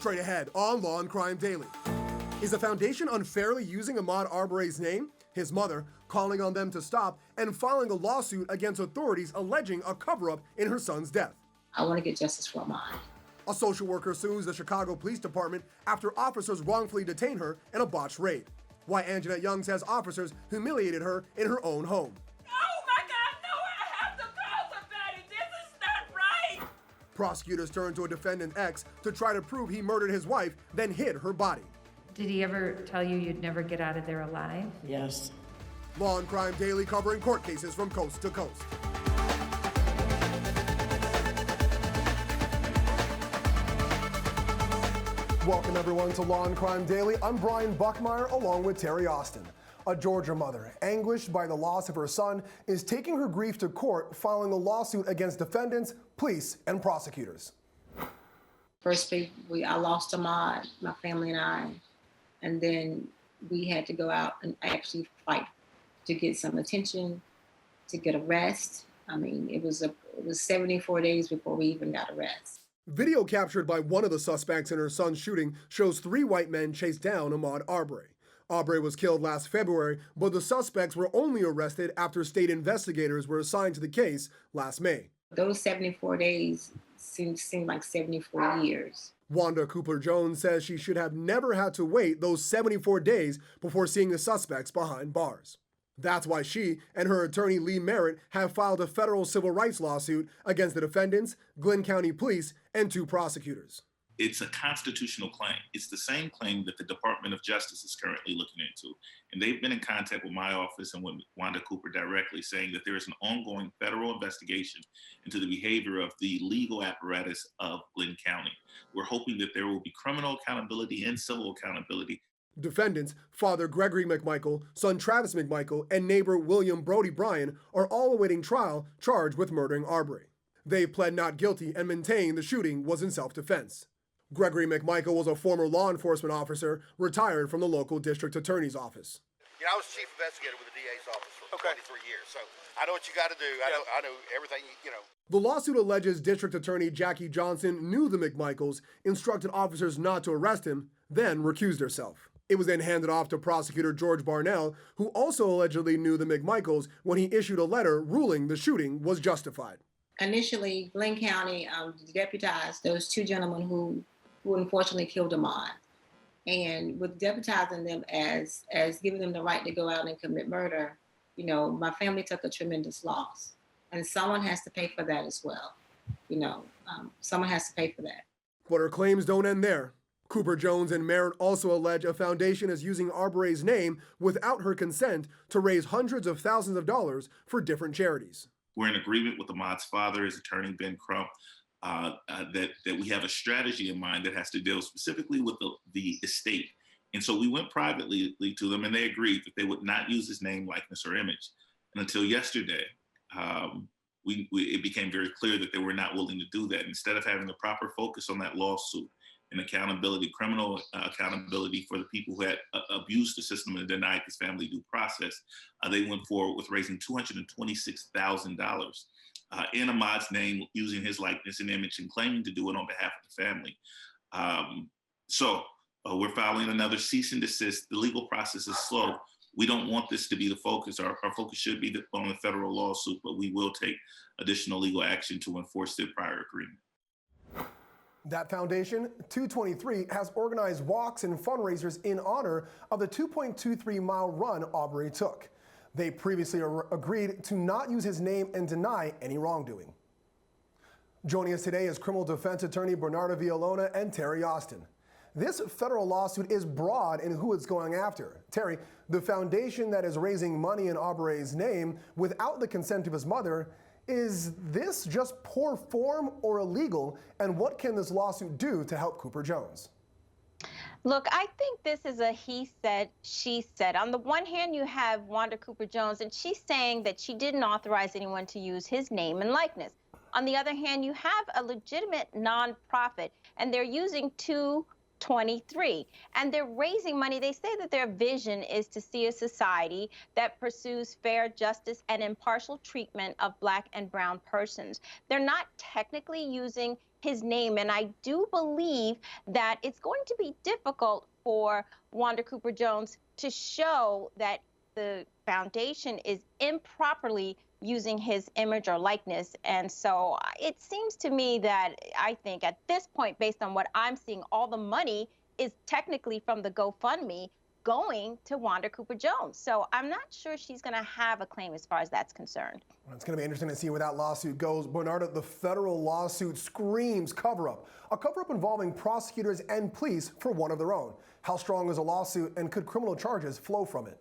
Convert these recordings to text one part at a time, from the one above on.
Straight ahead on Law and Crime Daily. Is the Foundation unfairly using Ahmaud Arbery's name? His mother calling on them to stop and filing a lawsuit against authorities alleging a cover-up in her son's death. I want to get justice for Ahmaud. A social worker sues the Chicago Police Department after officers wrongfully detained her in a botched raid. Why Angenette Young says officers humiliated her in her own home. Oh my God, no, I have to call somebody. This is not right. Prosecutors turned to a defendant ex to try to prove he murdered his wife, then hid her body. Did he ever tell you you'd never get out of there alive? Yes. Law and Crime Daily covering court cases from coast to coast. Welcome everyone to Law and Crime Daily. I'm Brian Buckmeyer along with Terry Austin. A Georgia mother, anguished by the loss of her son, is taking her grief to court, filing a lawsuit against defendants, police, and prosecutors. First, I lost Ahmaud, my family and I, and then we had to go out and actually fight to get some attention, to get arrest. I mean, it was 74 days before we even got arrested. Video captured by one of the suspects in her son's shooting shows 3 white men chase down Ahmaud Arbery. Arbery was killed last February, but the suspects were only arrested after state investigators were assigned to the case last May. Those 74 days seemed like 74 years. Wanda Cooper-Jones says she should have never had to wait those 74 days before seeing the suspects behind bars. That's why she and her attorney Lee Merritt have filed a federal civil rights lawsuit against the defendants, Glynn County Police, and 2 prosecutors. It's a constitutional claim. It's the same claim that the Department of Justice is currently looking into. And they've been in contact with my office and with Wanda Cooper directly, saying that there is an ongoing federal investigation into the behavior of the legal apparatus of Glynn County. We're hoping that there will be criminal accountability and civil accountability. Defendants, father Gregory McMichael, son Travis McMichael, and neighbor William Brody Bryan are all awaiting trial charged with murdering Arbery. They pled not guilty and maintain the shooting was in self-defense. Gregory McMichael was a former law enforcement officer retired from the local district attorney's office. You know, I was chief investigator with the DA's office for 23 years, so I know what you got to do. I know everything, you know. The lawsuit alleges District Attorney Jackie Johnson knew the McMichaels, instructed officers not to arrest him, then recused herself. It was then handed off to prosecutor George Barnell, who also allegedly knew the McMichaels when he issued a letter ruling the shooting was justified. Initially, Glynn County deputized those 2 gentlemen who unfortunately killed Ahmaud. And with deputizing them as giving them the right to go out and commit murder, you know, my family took a tremendous loss. And someone has to pay for that as well. You know, someone has to pay for that. But her claims don't end there. Cooper-Jones and Merritt also allege a foundation is using Arbery's name without her consent to raise hundreds of thousands of dollars for different charities. We're in agreement with Ahmaud's father, his attorney, Ben Crump, that we have a strategy in mind that has to deal specifically with the estate. And so we went privately to them and they agreed that they would not use his name, likeness, or image. And until yesterday, it became very clear that they were not willing to do that. Instead of having the proper focus on that lawsuit and accountability, criminal accountability for the people who had abused the system and denied his family due process, they went forward with raising $226,000 in Ahmaud's name, using his likeness and image and claiming to do it on behalf of the family. So we're filing another cease and desist. The legal process is slow. We don't want this to be the focus. Our focus should be on the federal lawsuit, but we will take additional legal action to enforce the prior agreement. That foundation, 223, has organized walks and fundraisers in honor of the 2.23-mile run Arbery took. They previously agreed to not use his name and deny any wrongdoing. Joining us today is criminal defense attorney Bernarda Villalona and Terry Austin. This federal lawsuit is broad in who it's going after. Terry, the foundation that is raising money in Arbery's name without the consent of his mother, is this just poor form or illegal? And what can this lawsuit do to help Cooper-Jones? Look, I think this is a he said, she said. On the one hand, you have Wanda Cooper-Jones, and she's saying that she didn't authorize anyone to use his name and likeness. On the other hand, you have a legitimate nonprofit, and they're using 223, and they're raising money. They say that their vision is to see a society that pursues fair justice and impartial treatment of Black and brown persons. They're not technically using his name. And I do believe that it's going to be difficult for Wanda Cooper Jones to show that the foundation is improperly using his image or likeness. And so it seems to me that I think at this point, based on what I'm seeing, all the money is technically from the GoFundMe going to Wanda Cooper Jones. So I'm not sure she's going to have a claim as far as that's concerned. Well, it's going to be interesting to see where that lawsuit goes. Bernardo, the federal lawsuit screams cover-up. A cover-up involving prosecutors and police for one of their own. How strong is a lawsuit, and could criminal charges flow from it?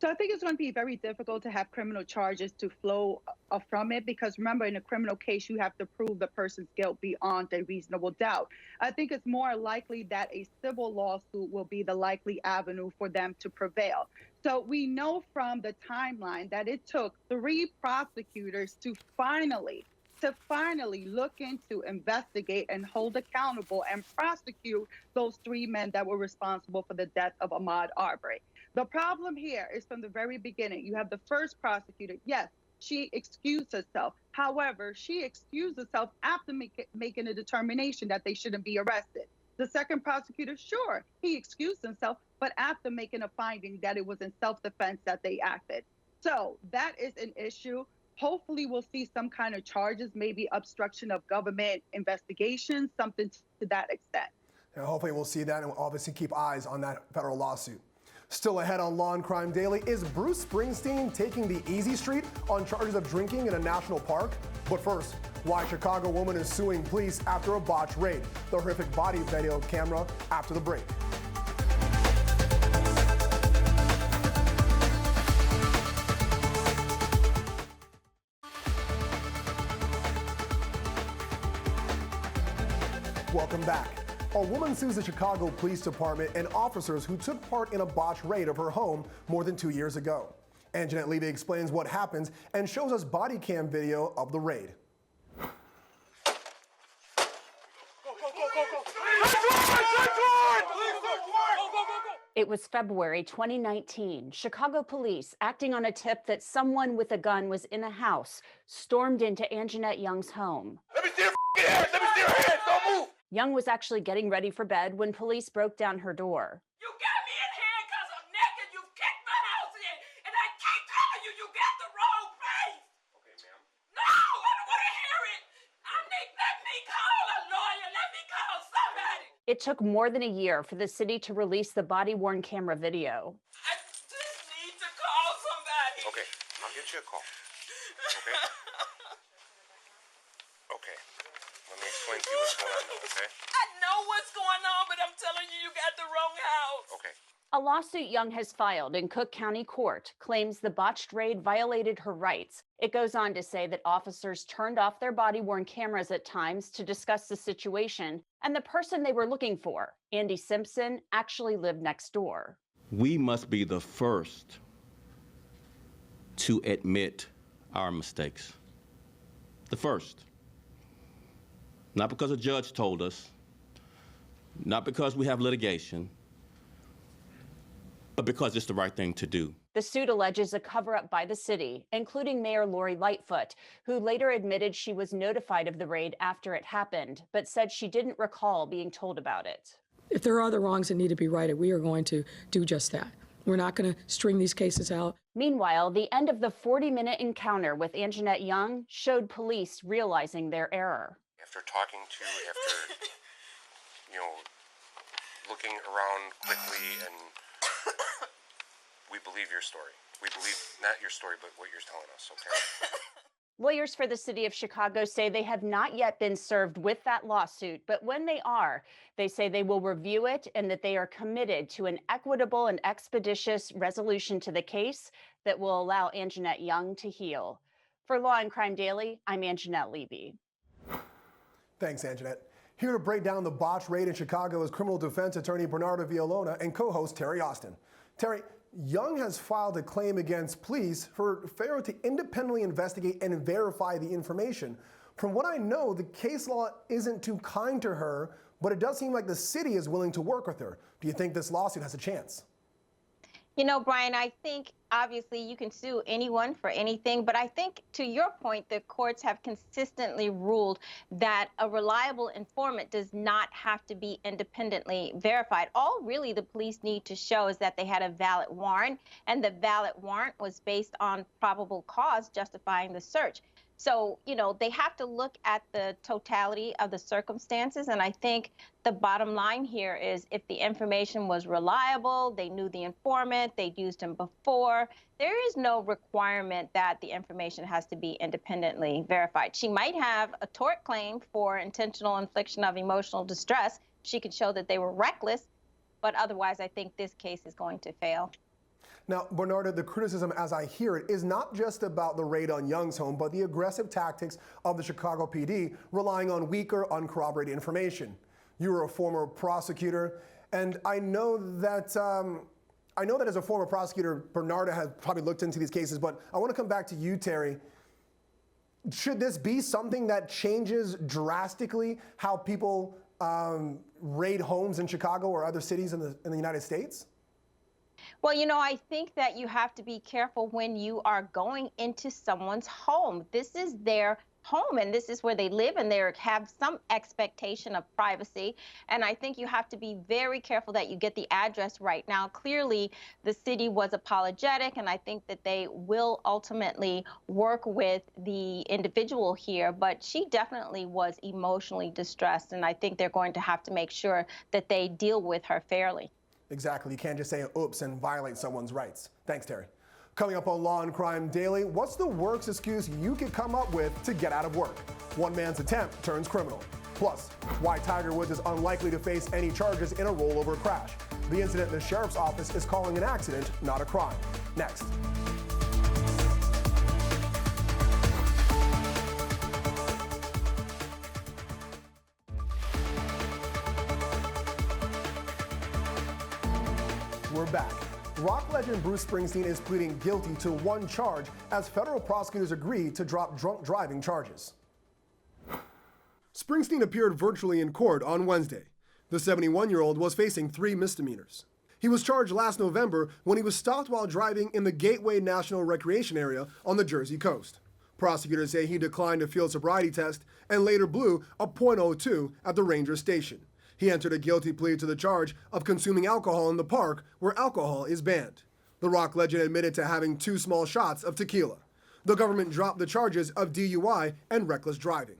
So I think it's going to be very difficult to have criminal charges to flow from it, because remember, in a criminal case, you have to prove the person's guilt beyond a reasonable doubt. I think it's more likely that a civil lawsuit will be the likely avenue for them to prevail. So we know from the timeline that it took 3 prosecutors to finally look into, investigate, and hold accountable and prosecute those 3 men that were responsible for the death of Ahmaud Arbery. The problem here is from the very beginning. You have the first prosecutor. Yes, she excused herself. However, she excused herself after making a determination that they shouldn't be arrested. The second prosecutor, sure, he excused himself, but after making a finding that it was in self-defense that they acted. So that is an issue. Hopefully we'll see some kind of charges, maybe obstruction of government investigation, something to that extent. And hopefully we'll see that, and we'll obviously keep eyes on that federal lawsuit. Still ahead on Law and Crime Daily, is Bruce Springsteen taking the easy street on charges of drinking in a national park? But first, why Chicago woman is suing police after a botched raid. The horrific body video camera after the break. Welcome back. A woman sues the Chicago Police Department and officers who took part in a botched raid of her home more than 2 years ago. Angenette Levy explains what happens and shows us body cam video of the raid. It was February 2019. Chicago police, acting on a tip that someone with a gun was in a house, stormed into Angenette Young's home. Let me see your hands! Let me see your hands! Don't move! Young was actually getting ready for bed when police broke down her door. You got me in here because I'm naked. You kicked my house in. And I keep telling you, you got the wrong place. Okay, ma'am. No, I don't want to hear it. Let me call a lawyer. Let me call somebody. It took more than a year for the city to release the body-worn camera video. I just need to call somebody. Okay, I'll get you a call. Okay? Okay. Let me explain to you what's going on now, okay? I know what's going on, but I'm telling you, you got the wrong house. Okay. A lawsuit Young has filed in Cook County Court claims the botched raid violated her rights. It goes on to say that officers turned off their body-worn cameras at times to discuss the situation, and the person they were looking for, Andy Simpson, actually lived next door. We must be the first to admit our mistakes. The first. Not because a judge told us, not because we have litigation, but because it's the right thing to do. The suit alleges a cover-up by the city, including Mayor Lori Lightfoot, who later admitted she was notified of the raid after it happened, but said she didn't recall being told about it. If there are other wrongs that need to be righted, we are going to do just that. We're not going to string these cases out. Meanwhile, the end of the 40-minute encounter with Angenette Young showed police realizing their error. After talking to, looking around quickly, and we believe your story. We believe not your story, but what you're telling us, okay? Lawyers for the city of Chicago say they have not yet been served with that lawsuit, but when they are, they say they will review it and that they are committed to an equitable and expeditious resolution to the case that will allow Angenette Young to heal. For Law and Crime Daily, I'm Angenette Levy. Thanks, Angenette. Here to break down the botched raid in Chicago is criminal defense attorney Bernardo Villalona and co-host Terry Austin. Terry, Young has filed a claim against police for failure to independently investigate and verify the information. From what I know, the case law isn't too kind to her, but it does seem like the city is willing to work with her. Do you think this lawsuit has a chance? You know, Brian, I think obviously you can sue anyone for anything, but I think to your point, the courts have consistently ruled that a reliable informant does not have to be independently verified. All really the police need to show is that they had a valid warrant, and the valid warrant was based on probable cause justifying the search. So, you know, they have to look at the totality of the circumstances. And I think the bottom line here is if the information was reliable, they knew the informant, they'd used him before, there is no requirement that the information has to be independently verified. She might have a tort claim for intentional infliction of emotional distress. She could show that they were reckless, but otherwise I think this case is going to fail. Now, Bernarda, the criticism, as I hear it, is not just about the raid on Young's home, but the aggressive tactics of the Chicago PD, relying on weaker, uncorroborated information. You were a former prosecutor, and I know that as a former prosecutor, Bernarda has probably looked into these cases, but I want to come back to you, Terry. Should this be something that changes drastically how people raid homes in Chicago or other cities in the United States? Well, you know, I think that you have to be careful when you are going into someone's home. This is their home, and this is where they live, and they have some expectation of privacy. And I think you have to be very careful that you get the address right. Now, clearly, the city was apologetic, and I think that they will ultimately work with the individual here, but she definitely was emotionally distressed, and I think they're going to have to make sure that they deal with her fairly. Exactly. You can't just say oops and violate someone's rights. Thanks, Terry. Coming up on Law and Crime Daily, what's the worst excuse you could come up with to get out of work? One man's attempt turns criminal. Plus, why Tiger Woods is unlikely to face any charges in a rollover crash. The incident the sheriff's office is calling an accident, not a crime. Next. We're back. Rock legend Bruce Springsteen is pleading guilty to one charge as federal prosecutors agree to drop drunk driving charges. Springsteen appeared virtually in court on Wednesday. The 71-year-old was facing 3 misdemeanors. He was charged last November when he was stopped while driving in the Gateway National Recreation Area on the Jersey coast. Prosecutors say he declined a field sobriety test and later blew a .02 at the ranger station. He entered a guilty plea to the charge of consuming alcohol in the park where alcohol is banned. The rock legend admitted to having 2 small shots of tequila. The government dropped the charges of DUI and reckless driving.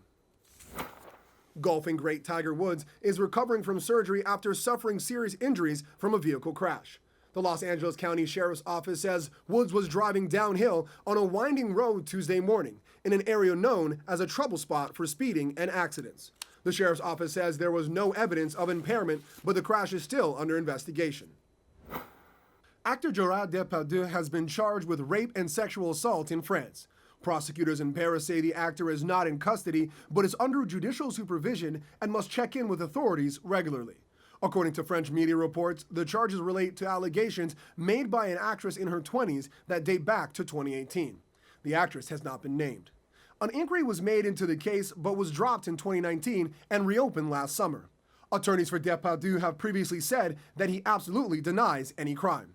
Golfing great Tiger Woods is recovering from surgery after suffering serious injuries from a vehicle crash. The Los Angeles County Sheriff's Office says Woods was driving downhill on a winding road Tuesday morning in an area known as a trouble spot for speeding and accidents. The sheriff's office says there was no evidence of impairment, but the crash is still under investigation. Actor Gerard Depardieu has been charged with rape and sexual assault in France. Prosecutors in Paris say the actor is not in custody, but is under judicial supervision and must check in with authorities regularly. According to French media reports, the charges relate to allegations made by an actress in her 20s that date back to 2018. The actress has not been named. An inquiry was made into the case but was dropped in 2019 and reopened last summer. Attorneys for Depardieu have previously said that he absolutely denies any crime.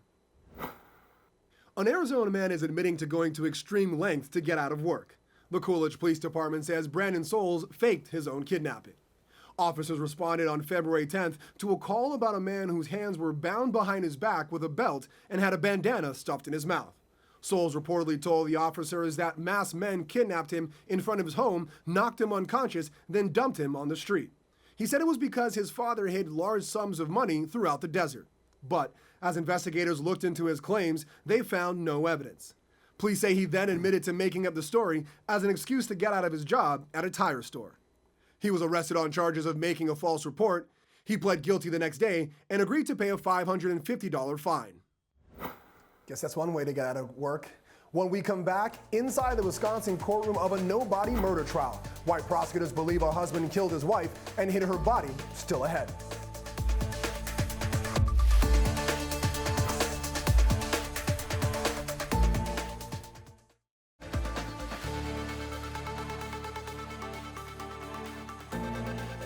An Arizona man is admitting to going to extreme lengths to get out of work. The Coolidge Police Department says Brandon Souls faked his own kidnapping. Officers responded on February 10th to a call about a man whose hands were bound behind his back with a belt and had a bandana stuffed in his mouth. Souls reportedly told the officers that masked men kidnapped him in front of his home, knocked him unconscious, then dumped him on the street. He said it was because his father hid large sums of money throughout the desert. But as investigators looked into his claims, they found no evidence. Police say he then admitted to making up the story as an excuse to get out of his job at a tire store. He was arrested on charges of making a false report. He pled guilty the next day and agreed to pay a $550 fine. Guess that's one way to get out of work. When we come back, inside the Wisconsin courtroom of a no-body murder trial, why prosecutors believe a husband killed his wife and hid her body still ahead.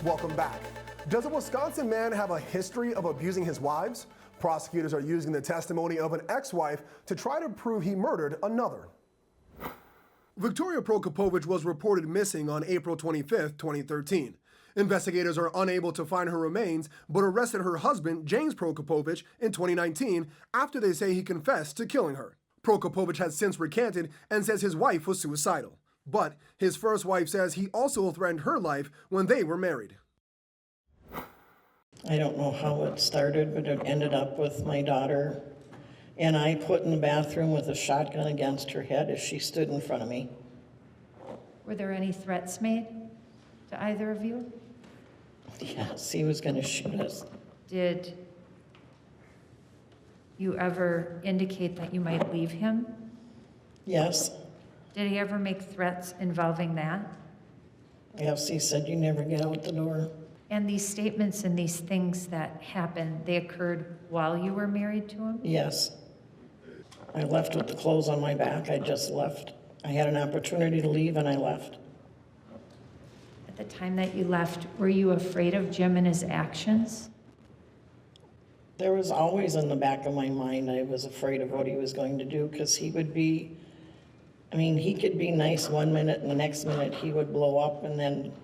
Welcome back. Does a Wisconsin man have a history of abusing his wives? Prosecutors are using the testimony of an ex-wife to try to prove he murdered another. Victoria Prokopovich was reported missing on April 25, 2013. Investigators are unable to find her remains, but arrested her husband, James Prokopovich, in 2019 after they say he confessed to killing her. Prokopovich has since recanted and says his wife was suicidal. But his first wife says he also threatened her life when they were married. I don't know how it started, but it ended up with my daughter and I put in the bathroom with a shotgun against her head as she stood in front of me. Were there any threats made to either of you? Yes, he was going to shoot us. Did you ever indicate that you might leave him? Yes. Did he ever make threats involving that? Yes, he said you never get out the door. And these statements and these things that happened, they occurred while you were married to him? Yes. I left with the clothes on my back. I just left. I had an opportunity to leave and I left. At the time that you left, were you afraid of Jim and his actions? There was always in the back of my mind, I was afraid of what he was going to do because he would be, I mean, he could be nice one minute and the next minute he would blow up and then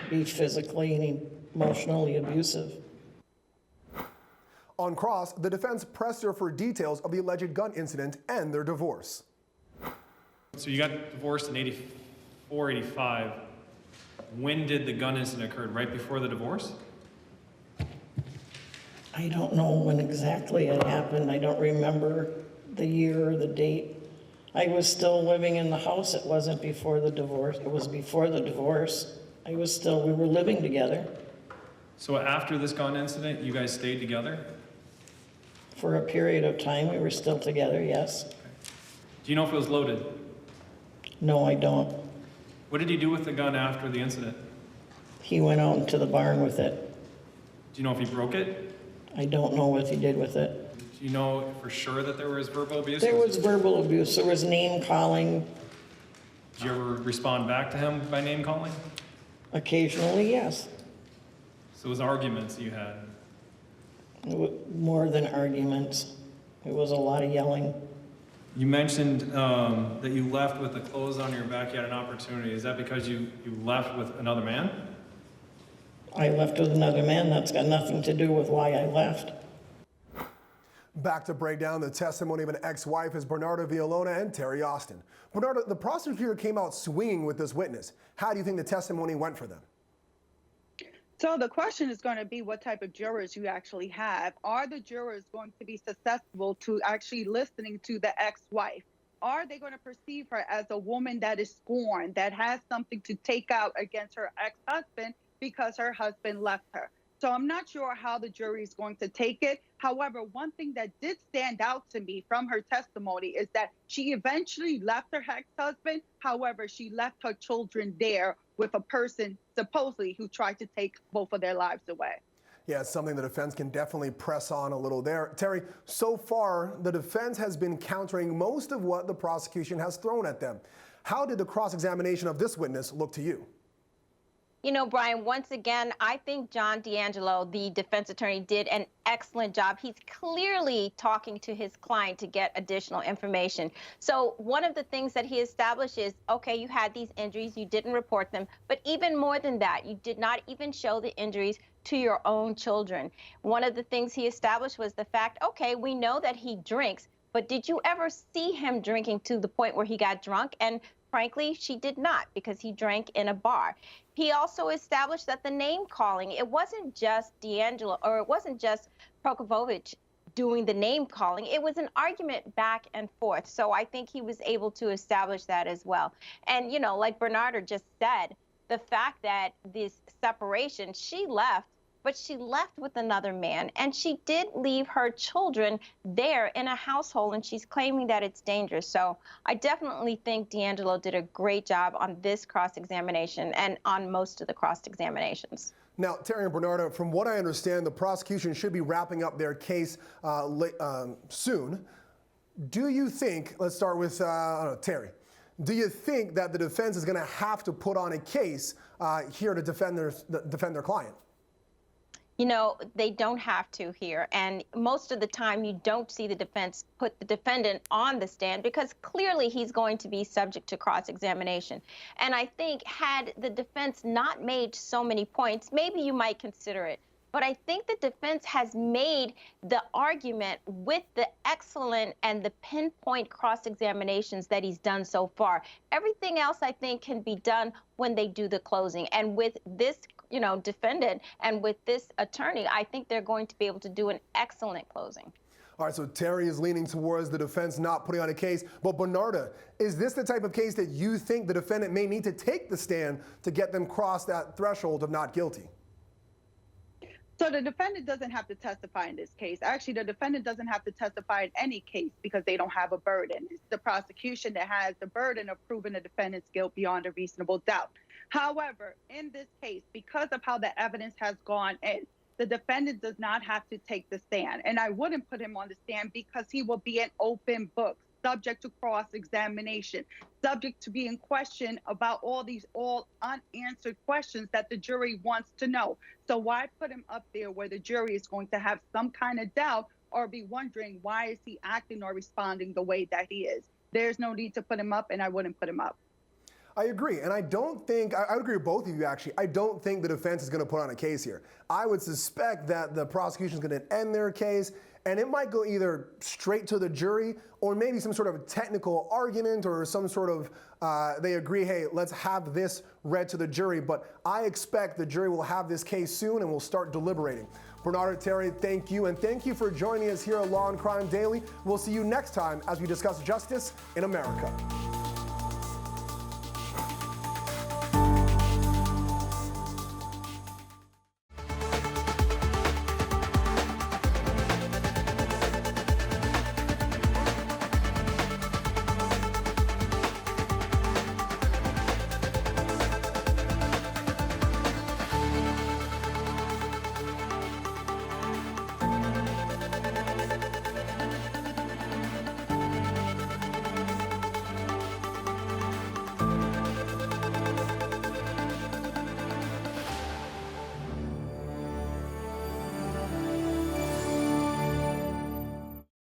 be physically and emotionally abusive. On cross, the defense pressed her for details of the alleged gun incident and their divorce. So you got divorced in 84, 85. When did the gun incident occur? Right before the divorce? I don't know when exactly it happened. I don't remember the year or the date. I was still living in the house. It wasn't before the divorce. It was before the divorce. We were living together. So after this gun incident, you guys stayed together? For a period of time, we were still together, yes. Do you know if it was loaded? No, I don't. What did he do with the gun after the incident? He went out into the barn with it. Do you know if he broke it? I don't know what he did with it. Do you know for sure that there was verbal abuse? There was verbal abuse. There was name calling. Did you ever respond back to him by name calling? Occasionally, yes. So it was arguments you had? More than arguments. It was a lot of yelling. You mentioned that you left with the clothes on your back. You had an opportunity. Is that because you left with another man? I left with another man. That's got nothing to do with why I left. Back to break down the testimony of an ex-wife is Bernarda Villalona and Terry Austin. Bernarda, the prosecutor came out swinging with this witness. How do you think the testimony went for them? So the question is going to be what type of jurors you actually have. Are the jurors going to be susceptible to actually listening to the ex-wife? Are they going to perceive her as a woman that is scorned, that has something to take out against her ex-husband because her husband left her? So I'm not sure how the jury is going to take it. However, one thing that did stand out to me from her testimony is that she eventually left her ex-husband. However, she left her children there with a person supposedly who tried to take both of their lives away. Yeah, it's something the defense can definitely press on a little there. Terry, so far, the defense has been countering most of what the prosecution has thrown at them. How did the cross-examination of this witness look to you? You know, Brian, once again, I think John D'Angelo, the defense attorney, did an excellent job. He's clearly talking to his client to get additional information. So one of the things that he established is, okay, you had these injuries, you didn't report them, but even more than that, you did not even show the injuries to your own children. One of the things he established was the fact, okay, we know that he drinks, but did you ever see him drinking to the point where he got drunk? And frankly, she did not, because he drank in a bar. He also established that the name calling, it wasn't just D'Angelo, or it wasn't just Prokopovich doing the name calling. It was an argument back and forth. So I think he was able to establish that as well. And, you know, like Bernarda just said, the fact that this separation, she left, but she left with another man, and she did leave her children there in a household, and she's claiming that it's dangerous. So I definitely think D'Angelo did a great job on this cross-examination and on most of the cross-examinations. Now, Terry and Bernarda, from what I understand, the prosecution should be wrapping up their case soon. Do you think, let's start with Terry, do you think that the defense is going to have to put on a case here to defend their client? You know, they don't have to here. And most of the time, you don't see the defense put the defendant on the stand because clearly he's going to be subject to cross-examination. And I think had the defense not made so many points, maybe you might consider it. But I think the defense has made the argument with the excellent and the pinpoint cross-examinations that he's done so far. Everything else, I think, can be done when they do the closing. And with this, you know, defendant and with this attorney, I think they're going to be able to do an excellent closing. All right, so Terry is leaning towards the defense not putting on a case. But Bernarda, is this the type of case that you think the defendant may need to take the stand to get them cross that threshold of not guilty? So the defendant doesn't have to testify in this case. Actually, the defendant doesn't have to testify in any case because they don't have a burden. It's the prosecution that has the burden of proving the defendant's guilt beyond a reasonable doubt. However, in this case, because of how the evidence has gone in, the defendant does not have to take the stand. And I wouldn't put him on the stand because he will be an open book, subject to cross-examination, subject to being questioned about all unanswered questions that the jury wants to know. So why put him up there where the jury is going to have some kind of doubt or be wondering why is he acting or responding the way that he is? There's no need to put him up, and I wouldn't put him up. I agree, and I don't think, I would agree with both of you actually, I don't think the defense is going to put on a case here. I would suspect that the prosecution is going to end their case, and it might go either straight to the jury or maybe some sort of technical argument or some sort of, they agree, hey, let's have this read to the jury, but I expect the jury will have this case soon and we'll start deliberating. Bernarda, Terry, thank you, and thank you for joining us here at Law and Crime Daily. We'll see you next time as we discuss justice in America.